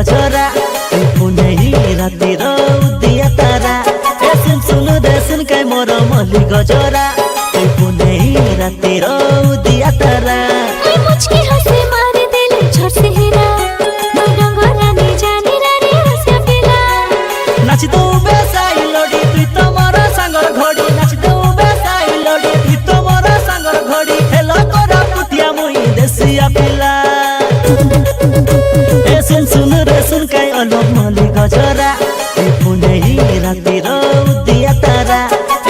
गजरा पुनै रातिर उदिया तारा एसिन सुनु देसिन कै मोर मली गजरा पुनै रातिर उदिया तारा मुझके हंसे मारे दिल छोड़ से हिरा डंगरा नी जानी रानी हंसे पिला नाची दो बेसाई लोडी तुई तो मोर सांगर घोड़ी नाची दो बेसाई लोडी तुई तो मोर सांगर घोड़ी हेलो कोरा पुतिया मुई देसिया पिला एसिन सुनु रेसिन कै अलोक मली गजरा पुनै रातिर उदिया तारा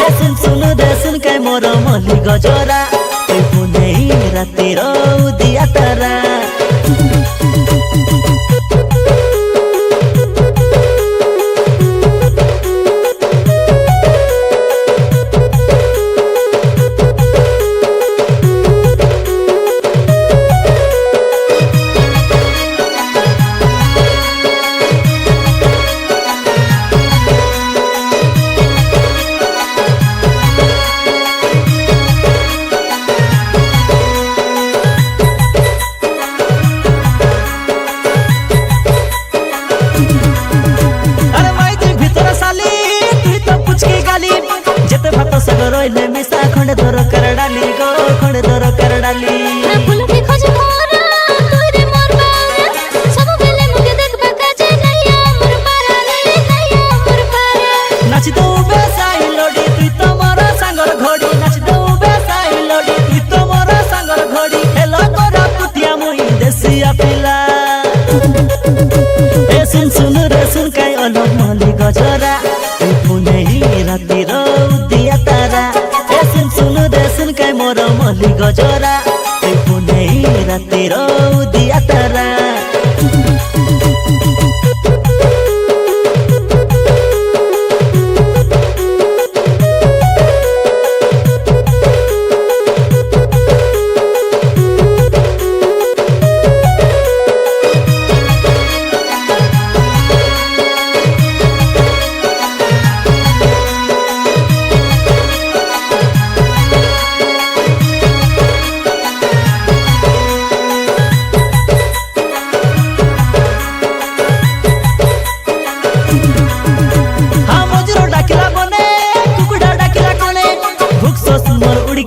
एसिन सुनु देसिन कै मोर मली गजरा पुनै रातिर उदिया तारा रोइले मिसा खंड धर कर डाली गो खंड धर कर डाली ना फूल के खोज मोरा तोरे मोर बारा सब बेले मुके देखबा काजे नैया मोर पारा नैया मोर पारा नाच दो बेसाई लोडी तुई तो मोर सांगर घोड़ी नाच दो बेसाई लोडी तुई तो मोर सांगर घोड़ी हेलो कोरा पुतिया मुई देसिया पिला एसिन सुनु रेसिन कै अलोक मली गजरा पुनै रातिर उदिया तारा एसिन सुनु देसिन कै मोर मली गजरा पुनै रातिर उदिया तारा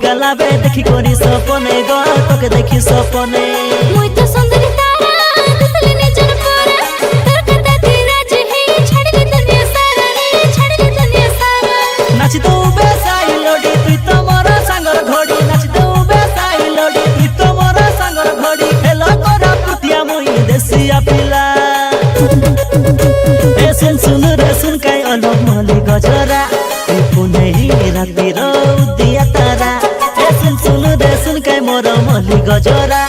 गला बे देखी कोनी सपने गो तोके देखी सपने मुई तो सुंदरी तारा दिसले ने जन पारा तोर करता तेरा जे है छड़ दे दुनिया सारा रे छड़ दे दुनिया सारा नाच दो बेसाई लोडी तुई तो मोर सांगर घोड़ी नाच दो बेसाई लोडी तुई तो मोर सांगर घोड़ी हेलो कोरा पुतिया मुई देसिया पिला एसिन सुनु रेसिन कै अलोक मली गजरा पुनै रातिर उदिया तारा एसिन सुनु देसिन कै मोर मली गजरा